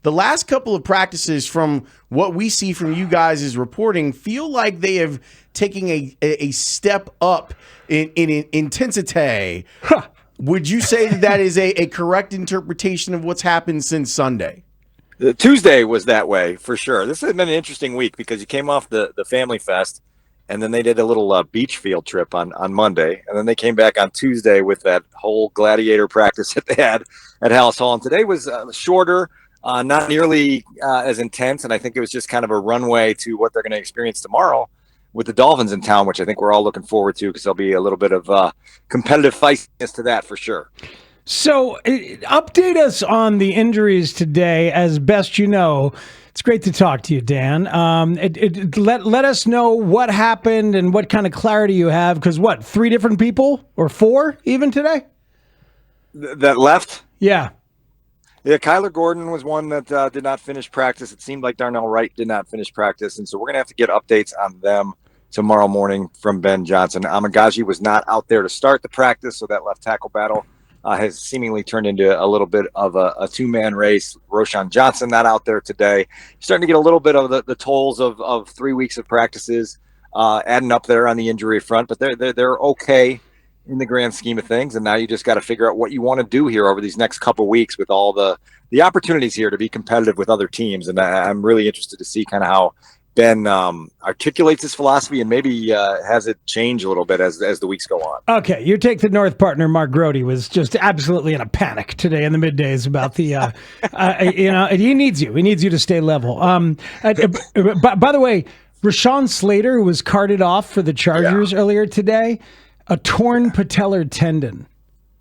the last couple of practices, from what we see from you guys' reporting, feel like they have taken a step up in intensity. Huh. Would you say that is a correct interpretation of what's happened since Sunday? The Tuesday was that way for sure. This has been an interesting week because you came off the Family Fest, and then they did a little beach field trip on Monday, and then they came back on Tuesday with that whole gladiator practice that they had at Haugh. And today was shorter, not nearly as intense, and I think it was just kind of a runway to what they're going to experience tomorrow with the Dolphins in town, which I think we're all looking forward to because there'll be a little bit of competitive feistiness to that for sure. So update us on the injuries today as best you know. It's great to talk to you, Dan. Let us know what happened and what kind of clarity you have, because 3 different people or 4 even today? That left? Yeah. Yeah, Kyler Gordon was one that did not finish practice. It seemed like Darnell Wright did not finish practice, and so we're going to have to get updates on them tomorrow morning from Ben Johnson. Amagaji was not out there to start the practice, so that left tackle battle has seemingly turned into a little bit of a two-man race. Roschon Johnson not out there today. You're starting to get a little bit of the tolls of 3 weeks of practices adding up there on the injury front, but they're okay in the grand scheme of things. And now you just got to figure out what you want to do here over these next couple of weeks with all the opportunities here to be competitive with other teams. And I'm really interested to see kind of how Ben articulates his philosophy and maybe has it change a little bit as the weeks go on. Okay, your Take the North partner, Mark Grody, was just absolutely in a panic today in the middays about the, he needs you. He needs you to stay level. By the way, Rashawn Slater, who was carted off for the Chargers earlier today, a torn patellar tendon.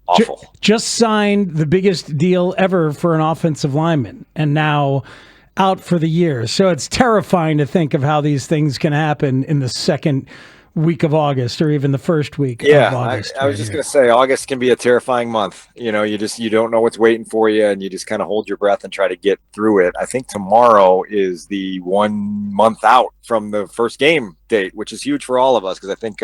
Awful. Just signed the biggest deal ever for an offensive lineman, and now out for the year. So it's terrifying to think of how these things can happen in the second week of August or even the first week of August. I was just going to say, August can be a terrifying month. You don't know what's waiting for you, and you just kind of hold your breath and try to get through it. I think tomorrow is the 1 month out from the first game date, which is huge for all of us because I think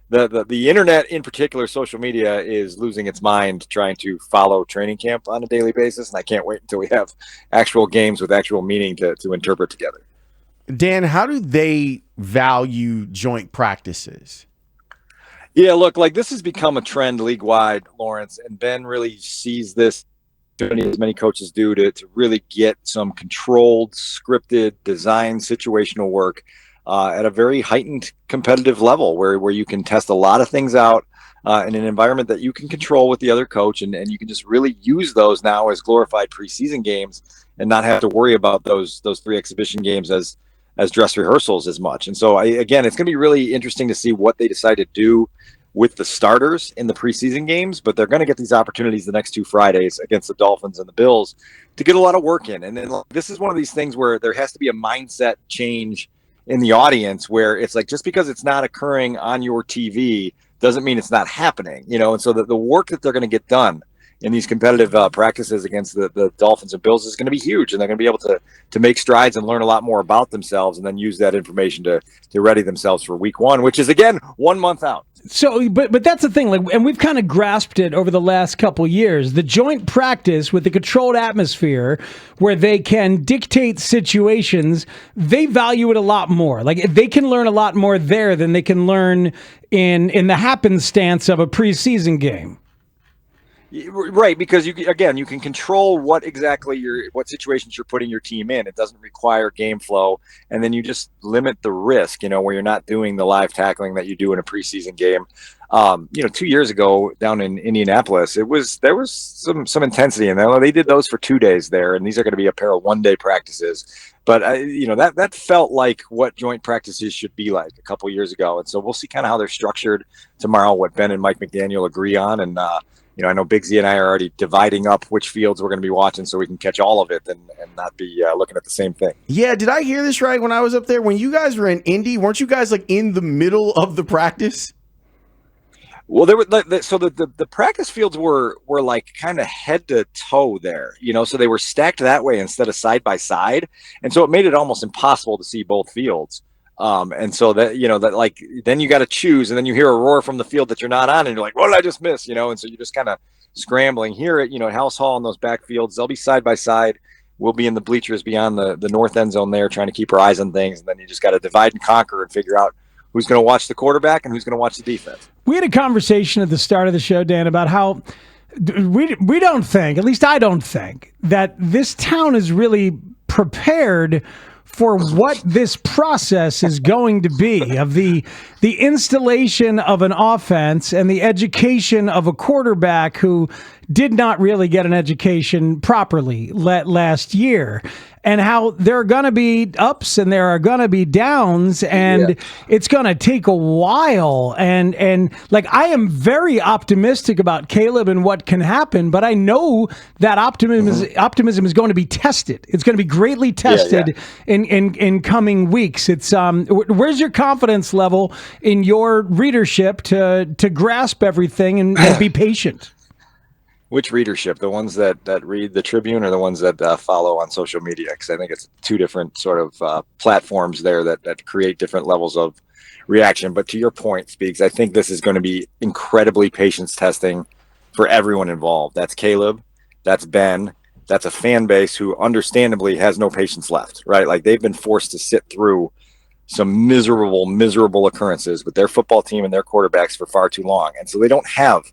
the internet, in particular, social media, is losing its mind trying to follow training camp on a daily basis, and I can't wait until we have actual games with actual meaning to interpret together. Dan, how do they value joint practices? Yeah, look, this has become a trend league-wide, Lawrence, and Ben really sees this, as many coaches do, to really get some controlled, scripted, designed situational work at a very heightened competitive level where you can test a lot of things out in an environment that you can control with the other coach, and you can just really use those now as glorified preseason games and not have to worry about those 3 exhibition games as dress rehearsals as much. And so, again, it's going to be really interesting to see what they decide to do with the starters in the preseason games, but they're going to get these opportunities the next 2 Fridays against the Dolphins and the Bills to get a lot of work in. And then this is one of these things where there has to be a mindset change in the audience where it's just because it's not occurring on your TV doesn't mean it's not happening, and so the work that they're going to get done in these competitive practices against the Dolphins and Bills is going to be huge, and they're going to be able to make strides and learn a lot more about themselves and then use that information to ready themselves for week 1, which is, again, 1 month out. So, but that's the thing, and we've kind of grasped it over the last couple years. The joint practice with the controlled atmosphere where they can dictate situations, they value it a lot more. They can learn a lot more there than they can learn in the happenstance of a preseason game. Right, because you can control what situations you're putting your team in. It doesn't require game flow, and then you just limit the risk, where you're not doing the live tackling that you do in a preseason game. 2 years ago down in Indianapolis, there was some intensity in there. They did those for 2 days there, and these are going to be a pair of 1-day practices. But that felt like what joint practices should be like a couple years ago, and so we'll see kind of how they're structured tomorrow. What Ben and Mike McDaniel agree on, and I know Big Z and I are already dividing up which fields we're going to be watching so we can catch all of it and not be looking at the same thing. Yeah, did I hear this right when I was up there? When you guys were in Indy, weren't you guys in the middle of the practice? Well, there were so the practice fields were kind of head to toe there, so they were stacked that way instead of side by side, and so it made it almost impossible to see both fields. And so that then you got to choose, and then you hear a roar from the field that you're not on, and you're like, what did I just miss? And so you're just kind of scrambling here at Haugh and those backfields. They'll be side by side we'll be in the bleachers beyond the north end zone there trying to keep our eyes on things. And then you just got to divide and conquer and figure out who's going to watch the quarterback and who's going to watch the defense. We had a conversation at the start of the show, Dan, about how we don't think, at least I don't think, that this town is really prepared for what this process is going to be, of the installation of an offense and the education of a quarterback who did not really get an education properly last year, and how there are going to be ups and there are going to be downs, and it's going to take a while. And like, I am very optimistic about Caleb and what can happen, but I know that optimism is going to be tested. It's going to be greatly tested in coming weeks. It's where's your confidence level in your readership to grasp everything and be patient? Which readership? The ones that read the Tribune, or the ones that follow on social media? Because I think it's two different sort of platforms there that create different levels of reaction. But to your point, Speaks, I think this is going to be incredibly patience testing for everyone involved. That's Caleb, that's Ben, that's a fan base who understandably has no patience left, right? Like, they've been forced to sit through some miserable occurrences with their football team and their quarterbacks for far too long. And so they don't have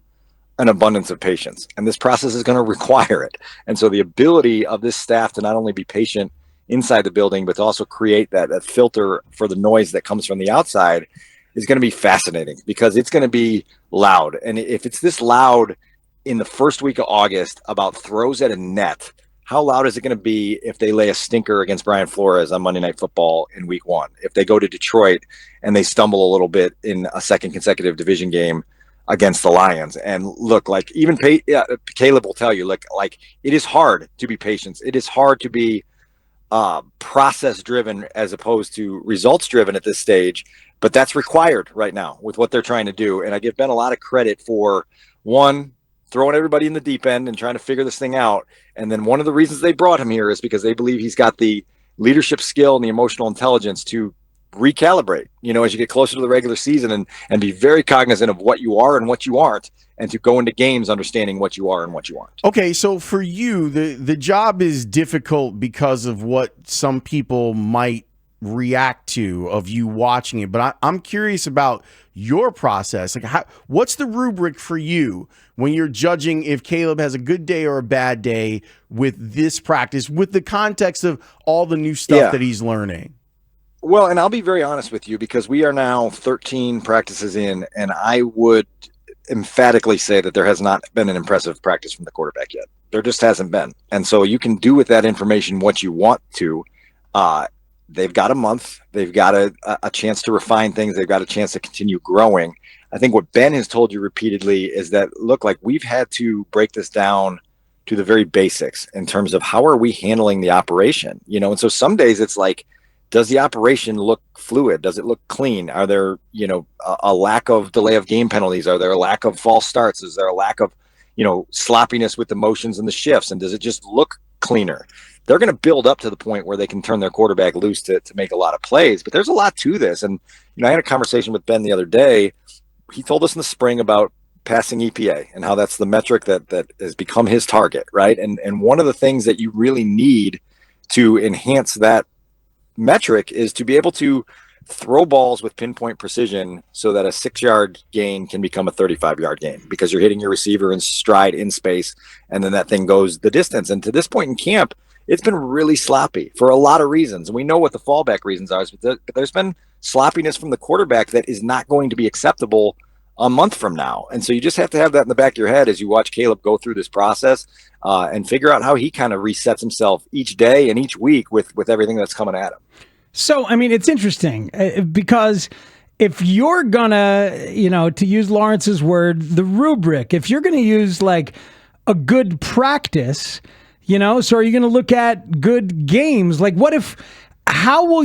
an abundance of patience, and this process is going to require it. And so the ability of this staff to not only be patient inside the building, but to also create that filter for the noise that comes from the outside is going to be fascinating, because it's going to be loud. And if it's this loud in the first week of August about throws at a net, how loud is it going to be if they lay a stinker against Brian Flores on Monday Night Football in week 1? If they go to Detroit and they stumble a little bit in a second consecutive division game against the Lions? And look, like, even Caleb will tell you, look, like, it is hard to be patient. It is hard to be process driven as opposed to results driven at this stage, but that's required right now with what they're trying to do. And I give Ben a lot of credit for, one, throwing everybody in the deep end and trying to figure this thing out. And then one of the reasons they brought him here is because they believe he's got the leadership skill and the emotional intelligence to recalibrate, as you get closer to the regular season, and be very cognizant of what you are and what you aren't, and to go into games understanding what you are and what you aren't. Okay, so for you, the job is difficult because of what some people might react to of you watching it. But I'm curious about your process. Like, what's the rubric for you when you're judging if Caleb has a good day or a bad day with this practice, with the context of all the new stuff that he's learning? Well, and I'll be very honest with you, because we are now 13 practices in, and I would emphatically say that there has not been an impressive practice from the quarterback yet. There just hasn't been. And so you can do with that information what you want to. They've got a month. They've got a chance to refine things. They've got a chance to continue growing. I think what Ben has told you repeatedly is that, look, like, we've had to break this down to the very basics in terms of how are we handling the operation, And so some days it's like, does the operation look fluid? Does it look clean? Are there, a lack of delay of game penalties? Are there a lack of false starts? Is there a lack of, sloppiness with the motions and the shifts? And does it just look cleaner? They're going to build up to the point where they can turn their quarterback loose to make a lot of plays. But there's a lot to this. And, I had a conversation with Ben the other day. He told us in the spring about passing EPA and how that's the metric that has become his target, right? And one of the things that you really need to enhance that metric is to be able to throw balls with pinpoint precision so that a 6-yard gain can become a 35-yard gain, because you're hitting your receiver in stride in space, and then that thing goes the distance. And to this point in camp, it's been really sloppy for a lot of reasons. And we know what the fallback reasons are, but there's been sloppiness from the quarterback that is not going to be acceptable a month from now. And so you just have to have that in the back of your head as you watch Caleb go through this process and figure out how he kind of resets himself each day and each week with everything that's coming at him. So, I mean, it's interesting because if you're gonna, to use Lawrence's word, the rubric, if you're going to use like a good practice, so are you going to look at good games? Like, how will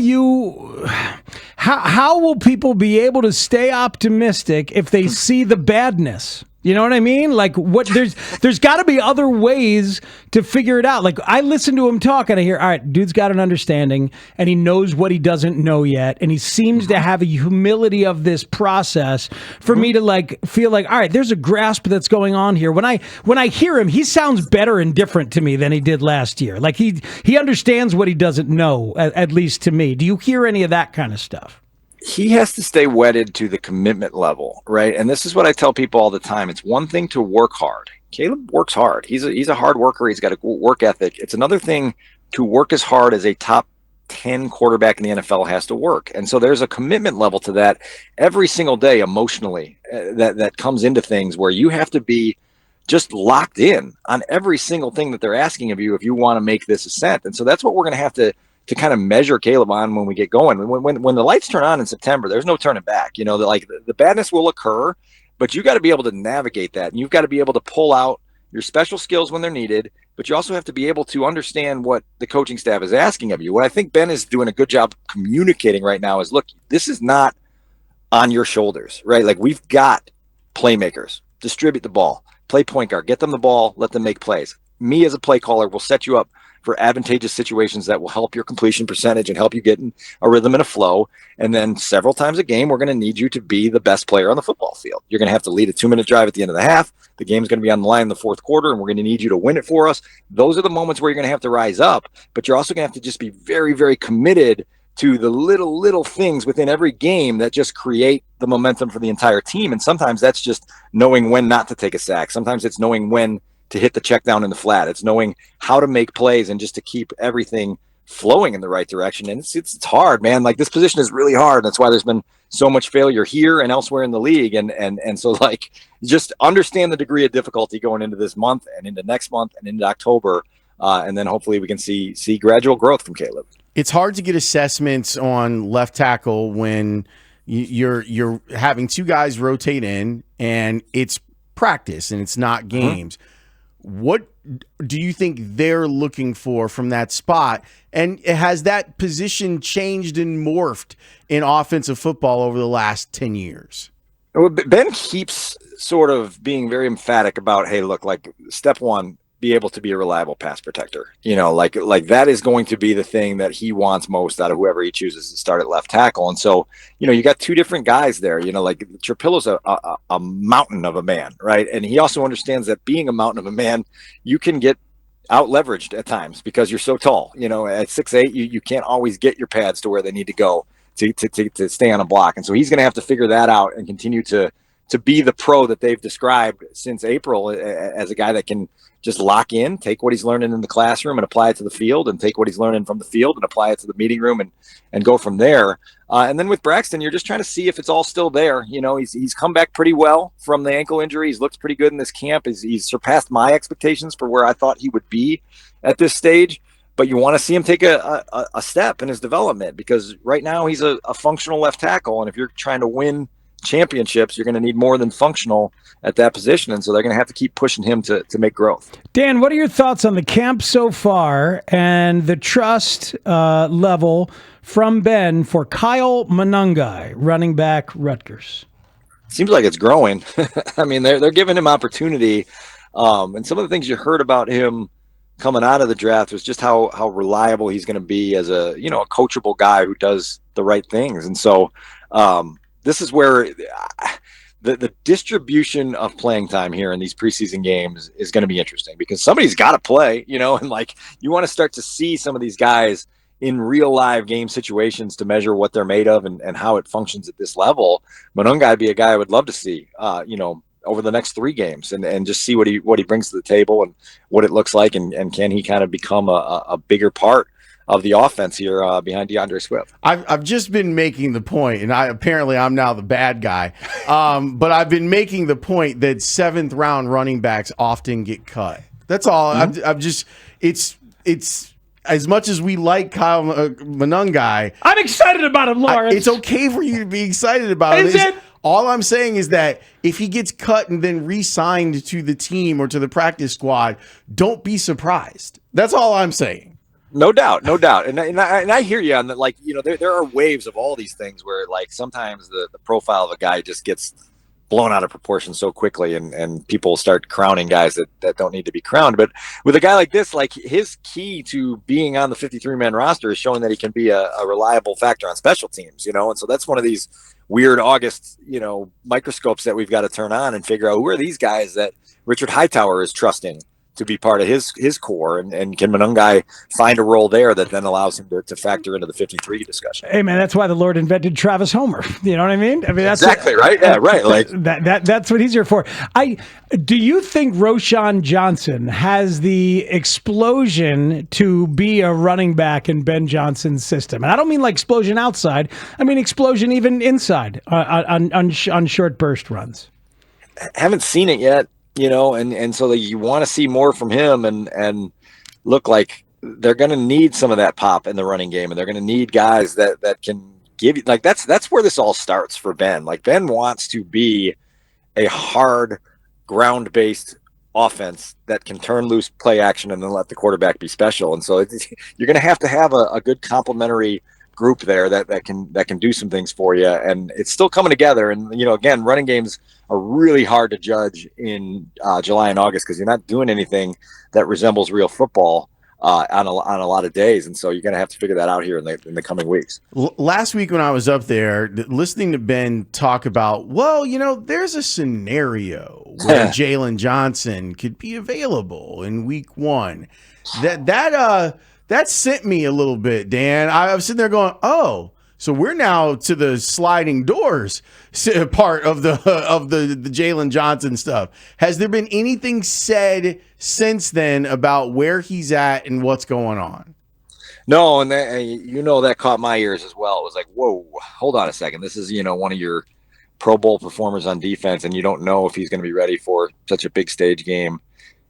people be able to stay optimistic if they see the badness? You know what I mean? Like, there's got to be other ways to figure it out. Like, I listen to him talk and I hear, all right, dude's got an understanding and he knows what he doesn't know yet, and he seems to have a humility of this process for me to like feel like, all right, there's a grasp that's going on here. When I hear him, he sounds better and different to me than he did last year. Like he understands what he doesn't know, at least to me. Do you hear any of that kind of stuff? He has to stay wedded to the commitment level, right? And this is what I tell people all the time. It's one thing to work hard. Caleb works hard. He's a hard worker. He's got a work ethic. It's another thing to work as hard as a top 10 quarterback in the NFL has to work. And so there's a commitment level to that every single day emotionally that comes into things where you have to be just locked in on every single thing that they're asking of you if you want to make this ascent. And so that's what we're going to have to kind of measure Caleb on when we get going. When the lights turn on in September, there's no turning back. You know, the badness will occur, but you got to be able to navigate that, and you've got to be able to pull out your special skills when they're needed, but you also have to be able to understand what the coaching staff is asking of you. What I think Ben is doing a good job communicating right now is, look, this is not on your shoulders, right? Like, we've got playmakers, distribute the ball, play point guard, get them the ball, let them make plays. Me as a play caller will set you up for advantageous situations that will help your completion percentage and help you get in a rhythm and a flow. And then several times a game, we're going to need you to be the best player on the football field. You're going to have to lead a 2-minute drive at the end of the half. The game's going to be on the line in the fourth quarter, and we're going to need you to win it for us. Those are the moments where you're going to have to rise up, but you're also going to have to just be very, very committed to the little things within every game that just create the momentum for the entire team. And sometimes that's just knowing when not to take a sack. Sometimes it's knowing when to hit the check down in the flat. It's knowing how to make plays and just to keep everything flowing in the right direction. And it's hard, man. Like, this position is really hard. That's why there's been so much failure here and elsewhere in the league. And so, like, just understand the degree of difficulty going into this month and into next month and into October. And then hopefully we can see gradual growth from Caleb. It's hard to get assessments on left tackle when you're having two guys rotate in and it's practice and it's not games. What do you think they're looking for from that spot? And has that position changed and morphed in offensive football over the last 10 years? Well, Ben keeps sort of being very emphatic about, hey, look, like, step one, be able to be a reliable pass protector. You know, like that is going to be the thing that he wants most out of whoever he chooses to start at left tackle. And so, you know, you got two different guys there. You know, like, Trapillo's a mountain of a man, right? And he also understands that being a mountain of a man, you can get out leveraged at times because you're so tall. You know, at 6'8", you can't always get your pads to where they need to go to stay on a block. And so he's going to have to figure that out and continue to be the pro that they've described since April, as a guy that can just lock in, take what he's learning in the classroom and apply it to the field, and take what he's learning from the field and apply it to the meeting room and go from there. And then with Braxton, you're just trying to see if it's all still there. You know, he's come back pretty well from the ankle injury. He's looked pretty good in this camp. He's surpassed my expectations for where I thought he would be at this stage. But you want to see him take a step in his development, because right now he's a functional left tackle. And if you're trying to win championships, you're going to need more than functional at that position, and so they're going to have to keep pushing him to make growth. Dan, what are your thoughts on the camp so far and the trust level from Ben for Kyle Monangai, running back, Rutgers? Seems like it's growing. I mean, they're giving him opportunity, and some of the things you heard about him coming out of the draft was just how reliable he's going to be as a coachable guy who does the right things. And so this is where the distribution of playing time here in these preseason games is going to be interesting, because somebody's got to play, and like, you want to start to see some of these guys in real live game situations to measure what they're made of and how it functions at this level. Monangai would be a guy I would love to see, over the next 3 games and just see what he brings to the table and what it looks like. And can he kind of become a bigger part of the offense here behind DeAndre Swift. I've just been making the point, and I'm now the bad guy, but I've been making the point that 7th round running backs often get cut. That's all. Mm-hmm. I'm just it's as much as we like Kyle Monangai, I'm excited about him, Lawrence. It's okay for you to be excited about Is it? All I'm saying is that if he gets cut and then re-signed to the team or to the practice squad, don't be surprised. That's all I'm saying. No doubt. And I hear you on that. Like, there are waves of all these things where, like, sometimes the profile of a guy just gets blown out of proportion so quickly, and people start crowning guys that don't need to be crowned. But with a guy like this, like his key to being on the 53-man roster is showing that he can be a reliable factor on special teams, and so that's one of these weird August, microscopes that we've got to turn on and figure out who are these guys that Richard Hightower is trusting to be part of his core, and can Monungai find a role there that then allows him to factor into the 53 discussion? Hey man, that's why the Lord invented Travis Homer. You know what I mean? I mean that's exactly right. Yeah, right. Like that's what he's here for. Do you think Roschon Johnson has the explosion to be a running back in Ben Johnson's system? And I don't mean like explosion outside. I mean explosion even inside on short burst runs. Haven't seen it yet. And so you want to see more from him, and look like they're going to need some of that pop in the running game, and they're going to need guys that can give you, like, that's where this all starts for Ben. Like, Ben wants to be a hard ground-based offense that can turn loose play action and then let the quarterback be special. And so you're going to have a good complementary group there that can do some things for you, and it's still coming together. And again, running games are really hard to judge in July and August because you're not doing anything that resembles real football on a lot of days, and so you're going to have to figure that out here in the coming weeks. Last week when I was up there listening to Ben talk about, there's a scenario where Jaylen Johnson could be available in week 1. That sent me a little bit, Dan. I was sitting there going, oh, so we're now to the sliding doors part of the Jaylen Johnson stuff. Has there been anything said since then about where he's at and what's going on? No, and that caught my ears as well. It was like, whoa, hold on a second. This is one of your Pro Bowl performers on defense, and you don't know if he's going to be ready for such a big stage game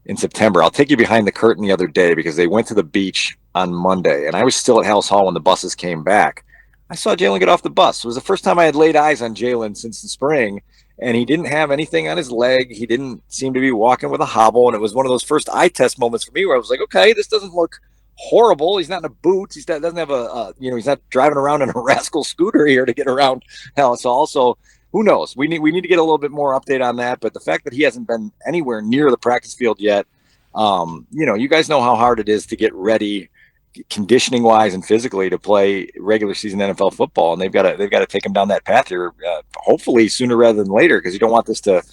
in September. I'll take you behind the curtain the other day because they went to the beach on Monday, and I was still at Haugh when the buses came back. I saw Jaylen get off the bus. It was the first time I had laid eyes on Jaylen since the spring, and he didn't have anything on his leg. He didn't seem to be walking with a hobble, and it was one of those first eye test moments for me where I was like, okay, this doesn't look horrible. He's not in a boot. He doesn't have he's not driving around in a rascal scooter here to get around Haugh. So who knows? We need to get a little bit more update on that, but the fact that he hasn't been anywhere near the practice field yet, you guys know how hard it is to get ready conditioning wise and physically to play regular season NFL football, and they've got to take him down that path here, hopefully sooner rather than later, because you don't want this to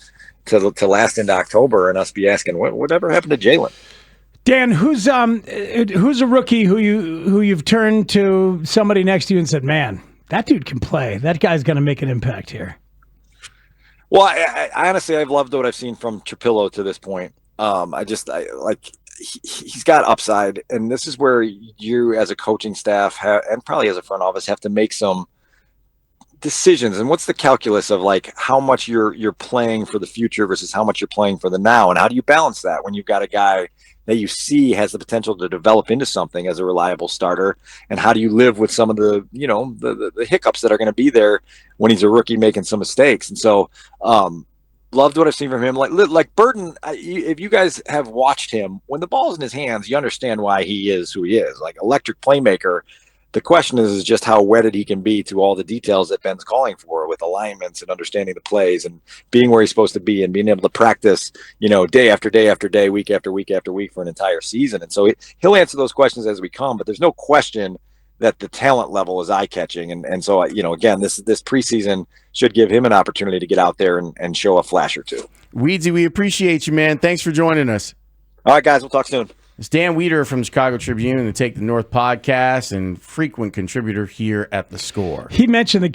last into October and us be asking whatever happened to Jaylen. Dan, who's a rookie who you've turned to somebody next to you and said, man, that dude can play. That guy's going to make an impact here. Well, I honestly, I've loved what I've seen from Trapillo to this point. He's got upside, and this is where you as a coaching staff and probably as a front office have to make some decisions. And what's the calculus of like how much you're playing for the future versus how much you're playing for the now, and how do you balance that when you've got a guy that you see has the potential to develop into something as a reliable starter, and how do you live with some of the the hiccups that are going to be there when he's a rookie making some mistakes? And so loved what I've seen from him. Like Burton, if you guys have watched him, when the ball's in his hands, you understand why he is who he is. Like electric playmaker. The question is just how wedded he can be to all the details that Ben's calling for with alignments and understanding the plays and being where he's supposed to be and being able to practice, day after day after day, week after week after week for an entire season. And so he'll answer those questions as we come, but there's no question that the talent level is eye-catching. And so, again, this preseason should give him an opportunity to get out there and show a flash or two. Weedsy, we appreciate you, man. Thanks for joining us. All right, guys, we'll talk soon. It's Dan Wiederer from the Chicago Tribune, the Take the North podcast, and frequent contributor here at The Score. He mentioned the